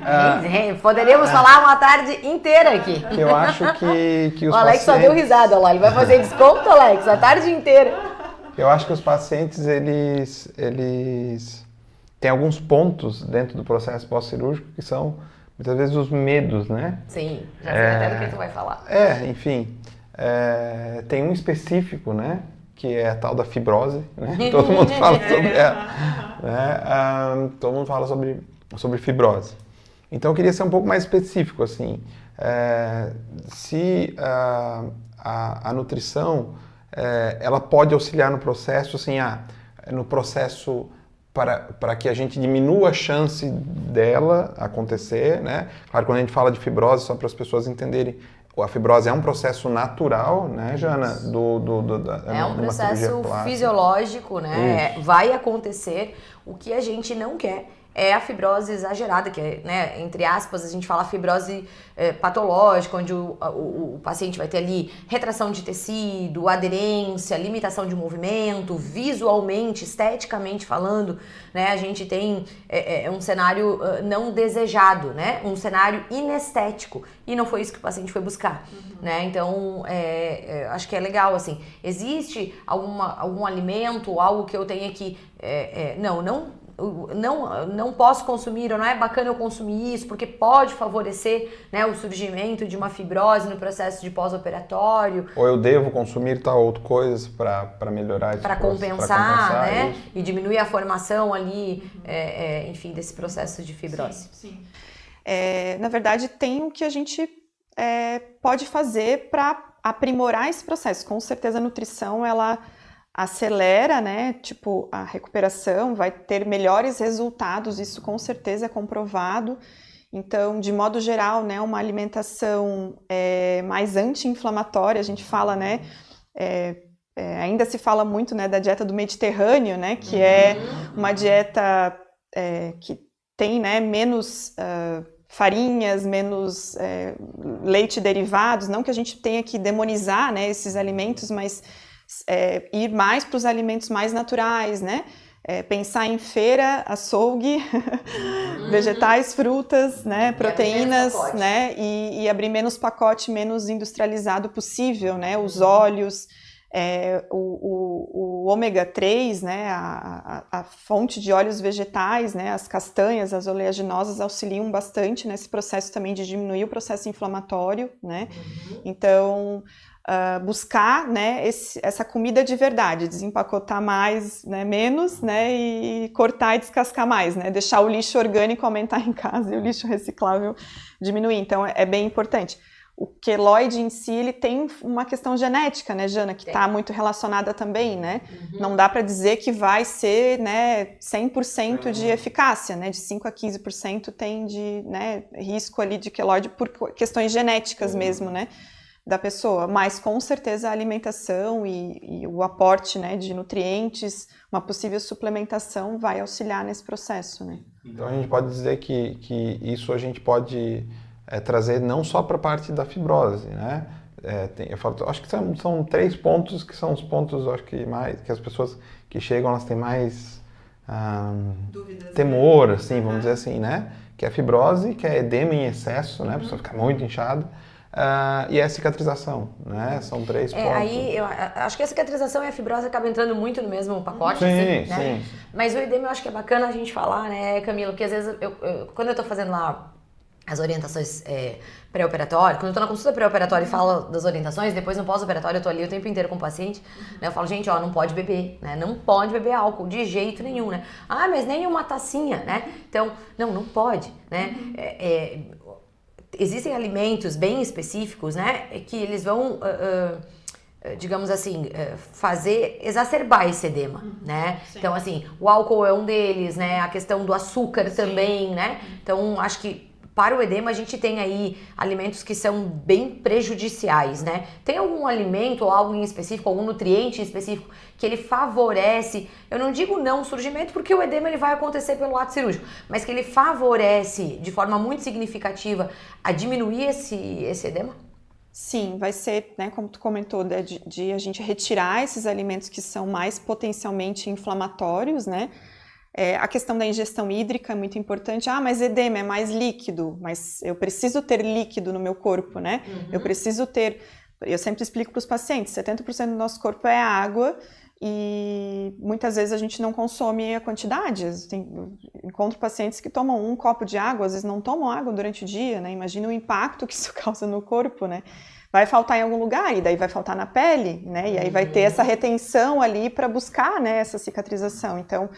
Poderíamos falar uma tarde inteira aqui. Que eu acho que os o Alex pacientes... só deu risada, olha lá, ele vai fazer desconto, Alex, a tarde inteira. Eu acho que os pacientes, eles têm alguns pontos dentro do processo pós-cirúrgico que são, muitas vezes, os medos, né? Sim, já sei até do que tu vai falar. Enfim, tem um específico, né? Que é a tal da fibrose, né? Todo mundo fala sobre ela, né? Todo mundo fala sobre fibrose. Então, eu queria ser um pouco mais específico, assim. Se a nutrição, ela pode auxiliar no processo, assim, no processo para que a gente diminua a chance dela acontecer, né? Claro, quando a gente fala de fibrose, só para as pessoas entenderem, a fibrose é um processo natural, né, Jana? É um processo fisiológico, né? Vai acontecer. O que a gente não quer é a fibrose exagerada, que é, né, entre aspas, a gente fala fibrose patológica, onde o paciente vai ter ali retração de tecido, aderência, limitação de movimento, visualmente, esteticamente falando, né, a gente tem um cenário não desejado, né, um cenário inestético, e não foi isso que o paciente foi buscar, né, então acho que é legal, assim, existe algum alimento, algo que eu tenha que, não posso consumir, ou não é bacana eu consumir isso, porque pode favorecer, né, o surgimento de uma fibrose no processo de pós-operatório. Ou eu devo consumir tal outra coisa para melhorar isso. Para compensar, né? Isso. E diminuir a formação ali, enfim, desse processo de fibrose. Sim. Na verdade, tem o que a gente pode fazer para aprimorar esse processo. Com certeza a nutrição, ela acelera, né, tipo, a recuperação, vai ter melhores resultados, isso com certeza é comprovado. Então, de modo geral, né, uma alimentação mais anti-inflamatória, a gente fala, né, ainda se fala muito, né, da dieta do Mediterrâneo, né, que é uma dieta que tem, né, menos farinhas, menos leite derivados, não que a gente tenha que demonizar, né, esses alimentos, mas ir mais para os alimentos mais naturais, né? Pensar em feira, açougue, vegetais, frutas, né? Proteínas, né? E abrir menos pacote, menos industrializado possível, né? Os óleos, o ômega 3, né? A fonte de óleos vegetais, né? As castanhas, as oleaginosas auxiliam bastante nesse processo também de diminuir o processo inflamatório, né? Então, buscar, né, essa comida de verdade, desempacotar mais, né, menos, né, e cortar e descascar mais, né, deixar o lixo orgânico aumentar em casa e o lixo reciclável diminuir. Então é bem importante. O queloide em si, ele tem uma questão genética, né, Jana, que está muito relacionada também, né? Não dá para dizer que vai ser, né, 100% de eficácia, né? De 5 a 15% tem de, né, risco ali de queloide por questões genéticas mesmo, né, da pessoa. Mas com certeza a alimentação e o aporte, né, de nutrientes, uma possível suplementação vai auxiliar nesse processo, né? Então a gente pode dizer que isso a gente pode trazer não só para a parte da fibrose, né? Acho que são 3 pontos que são os pontos, acho que mais que as pessoas que chegam elas têm mais Dúvidas, temor, assim, vamos dizer assim, né? Que é a fibrose, que é edema em excesso, né? A pessoa fica muito inchada. E a cicatrização, né? São 3 pontos. Aí eu acho que a cicatrização e a fibrose acabam entrando muito no mesmo pacote, Sim, assim, né? sim. Mas o edema eu acho que é bacana a gente falar, né, Camila? Porque às vezes, quando eu tô fazendo lá as orientações pré-operatórias, quando eu tô na consulta pré-operatória e falo das orientações, depois no pós-operatório eu tô ali o tempo inteiro com o paciente, né? Eu falo, gente, ó, não pode beber, né? Não pode beber álcool, de jeito nenhum, né? Ah, mas nem uma tacinha, né? Então, não pode, né? Existem alimentos bem específicos, né, que eles vão, digamos assim, exacerbar esse edema, né? Sim. Então, assim, o álcool é um deles, né? A questão do açúcar também, né? Então, acho que para o edema a gente tem aí alimentos que são bem prejudiciais, né? Tem algum alimento ou algo em específico, algum nutriente em específico que ele favorece, eu não digo não surgimento porque o edema ele vai acontecer pelo ato cirúrgico, mas que ele favorece de forma muito significativa a diminuir esse edema? Sim, vai ser, né, como tu comentou, de a gente retirar esses alimentos que são mais potencialmente inflamatórios, né? A questão da ingestão hídrica é muito importante. Mas edema é mais líquido, mas eu preciso ter líquido no meu corpo, né? Eu sempre explico para os pacientes, 70% do nosso corpo é água e muitas vezes a gente não consome a quantidade. Eu encontro pacientes que tomam 1 copo de água, às vezes não tomam água durante o dia, né? Imagina o impacto que isso causa no corpo, né? Vai faltar em algum lugar, e daí vai faltar na pele, né? E aí vai ter essa retenção ali para buscar, né, essa cicatrização. Então,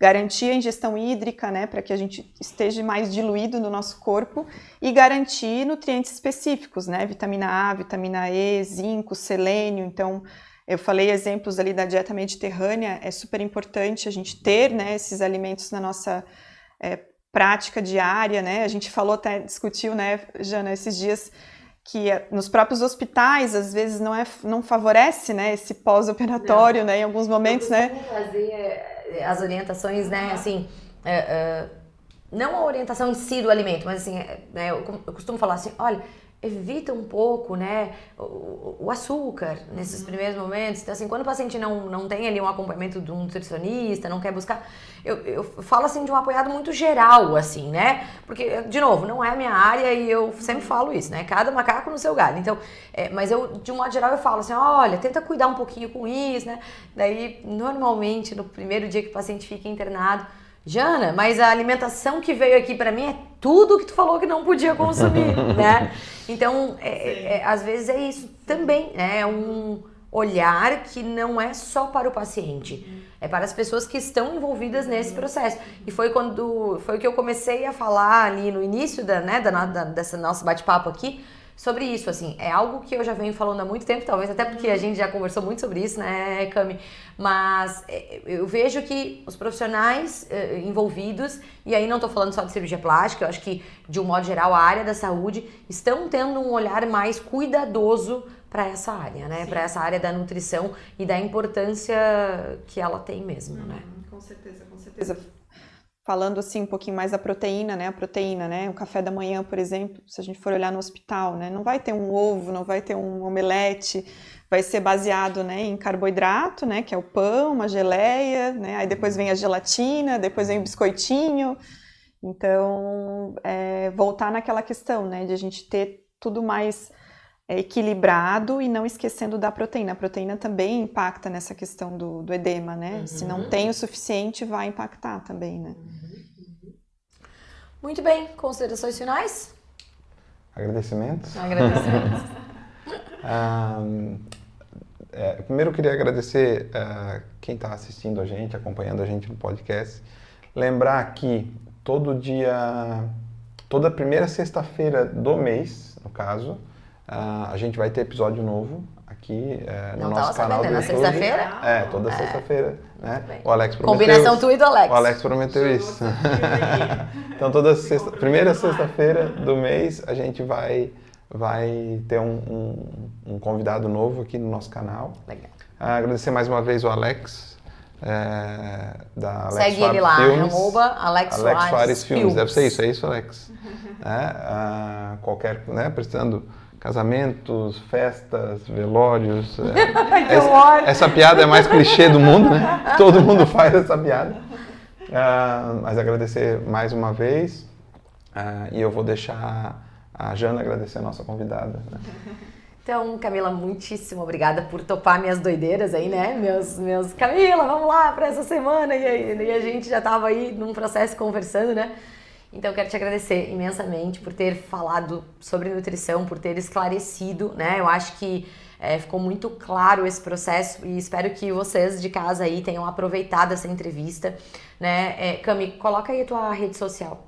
garantir a ingestão hídrica, né, para que a gente esteja mais diluído no nosso corpo e garantir nutrientes específicos, né, vitamina A, vitamina E, zinco, selênio. Então, eu falei exemplos ali da dieta mediterrânea, é super importante a gente ter, né, esses alimentos na nossa prática diária, né. A gente falou, até discutiu, né, Jana, esses dias, que nos próprios hospitais, às vezes, não favorece, né, esse pós-operatório, né, em alguns momentos, né. Fazer as orientações, né, assim, não a orientação em si do alimento, mas assim, né, eu costumo falar assim, olha, evita um pouco, né, o açúcar nesses primeiros momentos. Então, assim, quando o paciente não tem ali um acompanhamento de um nutricionista, não quer buscar, eu falo assim de um apoiado muito geral, assim, né, porque, de novo, não é a minha área e eu sempre falo isso, né, cada macaco no seu galho. Então, mas eu, de um modo geral, eu falo assim, olha, tenta cuidar um pouquinho com isso, né, daí, normalmente, no primeiro dia que o paciente fica internado, Jana, mas a alimentação que veio aqui pra mim é tudo que tu falou que não podia consumir, né? Então, às vezes é isso também, né? É um olhar que não é só para o paciente, é para as pessoas que estão envolvidas nesse processo. E foi o que eu comecei a falar ali no início dessa nosso bate-papo aqui, sobre isso, assim, é algo que eu já venho falando há muito tempo, talvez até porque a gente já conversou muito sobre isso, né, Cami? Mas eu vejo que os profissionais envolvidos, e aí não tô falando só de cirurgia plástica, eu acho que, de um modo geral, a área da saúde, estão tendo um olhar mais cuidadoso para essa área, né? Para essa área da nutrição e da importância que ela tem mesmo, né? Com certeza, com certeza. Falando assim um pouquinho mais da proteína, né? A proteína, né? O café da manhã, por exemplo, se a gente for olhar no hospital, né? Não vai ter um ovo, não vai ter um omelete, vai ser baseado, né, em carboidrato, né? Que é o pão, uma geleia, né? Aí depois vem a gelatina, depois vem o biscoitinho. Então, voltar naquela questão, né? De a gente ter tudo mais equilibrado e não esquecendo da proteína. A proteína também impacta nessa questão do edema, né? Se não tem o suficiente, vai impactar também, né? Muito bem. Considerações finais? Agradecimentos. Agradecimentos. Primeiro eu queria agradecer quem está assistindo a gente, acompanhando a gente no podcast. Lembrar que toda primeira sexta-feira do mês, no caso, a gente vai ter episódio novo aqui no nosso canal do YouTube. Na sexta-feira? Toda sexta-feira, né? O Alex prometeu. Combinação tu e do Alex. O Alex prometeu isso. Então toda primeira sexta-feira do mês a gente vai ter um convidado novo aqui no nosso canal. Legal. Agradecer mais uma vez o Alex, da Alex Segue Soares ele lá, Filmes. Alex Soares Filmes. Deve ser isso, é isso, Alex? Qualquer, né, prestando casamentos, festas, velórios. Essa piada é a mais clichê do mundo, né? Todo mundo faz essa piada. Mas agradecer mais uma vez. E eu vou deixar a Jana agradecer a nossa convidada. Né? Então, Camila, muitíssimo obrigada por topar minhas doideiras aí, né? Meus Camila, vamos lá para essa semana. E a gente já estava aí num processo conversando, né? Então, eu quero te agradecer imensamente por ter falado sobre nutrição, por ter esclarecido, né? Eu acho que ficou muito claro esse processo e espero que vocês de casa aí tenham aproveitado essa entrevista, né? Cami, coloca aí a tua rede social.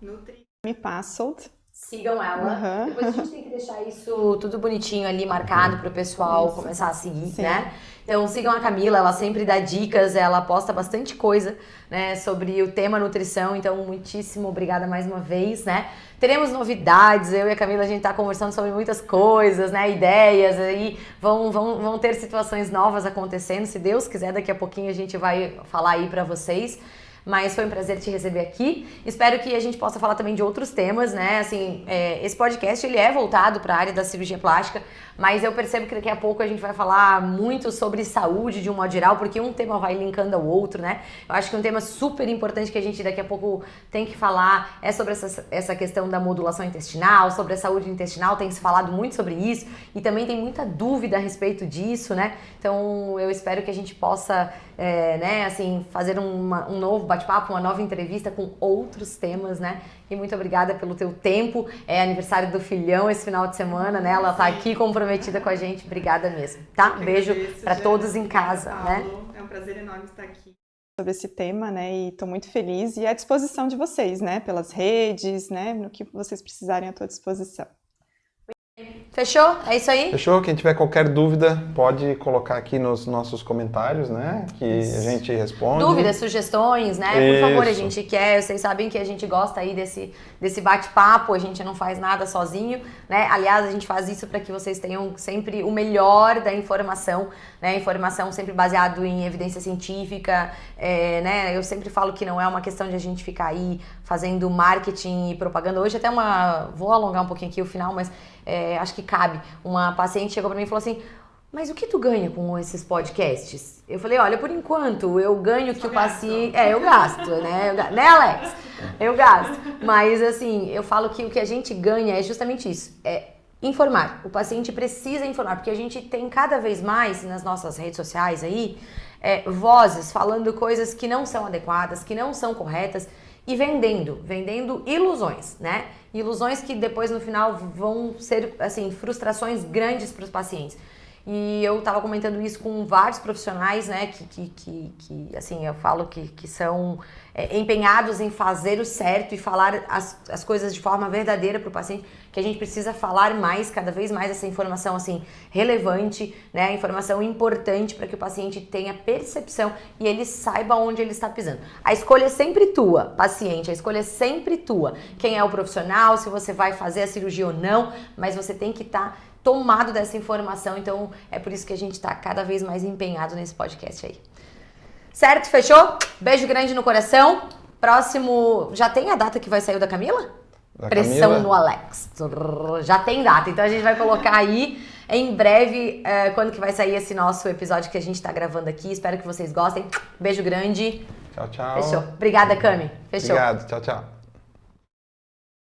Nutri Passold. Sigam ela. Depois a gente tem que deixar isso tudo bonitinho ali, marcado para o pessoal começar a seguir, né? Então sigam a Camila, ela sempre dá dicas, ela posta bastante coisa, né, sobre o tema nutrição, então muitíssimo obrigada mais uma vez, né? Teremos novidades, eu e a Camila, a gente tá conversando sobre muitas coisas, né, ideias, aí vão ter situações novas acontecendo, se Deus quiser, daqui a pouquinho a gente vai falar aí para vocês. Mas foi um prazer te receber aqui. Espero que a gente possa falar também de outros temas, né? Assim, esse podcast ele é voltado para a área da cirurgia plástica, mas eu percebo que daqui a pouco a gente vai falar muito sobre saúde de um modo geral, porque um tema vai linkando ao outro, né? Eu acho que um tema super importante que a gente daqui a pouco tem que falar é sobre essa questão da modulação intestinal, sobre a saúde intestinal, tem se falado muito sobre isso e também tem muita dúvida a respeito disso, né? Então eu espero que a gente possa, né, assim, fazer um novo bate-papo, uma nova entrevista com outros temas, né? E muito obrigada pelo teu tempo. É aniversário do filhão esse final de semana, né? Ela tá aqui comprometida com a gente. Obrigada mesmo, tá? Um beijo para todos em casa, né? É um prazer enorme estar aqui sobre esse tema, né? E tô muito feliz e à disposição de vocês, né? Pelas redes, né? No que vocês precisarem, à tua disposição. Fechou? É isso aí? Fechou? Quem tiver qualquer dúvida, pode colocar aqui nos nossos comentários, né? Que a gente responde. Dúvidas, sugestões, né? Por favor, a gente quer. Vocês sabem que a gente gosta aí desse bate-papo, a gente não faz nada sozinho, né? Aliás, a gente faz isso para que vocês tenham sempre o melhor da informação, né? Informação sempre baseado em evidência científica, né? Eu sempre falo que não é uma questão de a gente ficar aí fazendo marketing e propaganda. Hoje até vou alongar um pouquinho aqui o final, mas acho que cabe. Uma paciente chegou para mim e falou assim: mas o que tu ganha com esses podcasts? Eu falei, olha, por enquanto eu ganho que o paciente... eu gasto, né? Né, Alex? Eu gasto. Mas assim, eu falo que o que a gente ganha é justamente isso, informar. O paciente precisa informar, porque a gente tem cada vez mais nas nossas redes sociais aí, vozes falando coisas que não são adequadas, que não são corretas, e vendendo ilusões, né? Ilusões que depois no final vão ser, assim, frustrações grandes para os pacientes. E eu estava comentando isso com vários profissionais, né, que assim, eu falo que são empenhados em fazer o certo e falar as coisas de forma verdadeira para o paciente, que a gente precisa falar mais, cada vez mais, essa informação, assim, relevante, né, informação importante para que o paciente tenha percepção e ele saiba onde ele está pisando. A escolha é sempre tua, paciente, a escolha é sempre tua. Quem é o profissional, se você vai fazer a cirurgia ou não, mas você tem que estar tomado dessa informação, então é por isso que a gente tá cada vez mais empenhado nesse podcast aí. Certo? Fechou? Beijo grande no coração. Próximo... Já tem a data que vai sair o da Camila? Pressão Camila. No Alex. Já tem data, então a gente vai colocar aí em breve quando que vai sair esse nosso episódio que a gente tá gravando aqui. Espero que vocês gostem. Beijo grande. Tchau, tchau. Fechou. Obrigada, Cami. Fechou. Obrigado. Tchau, tchau.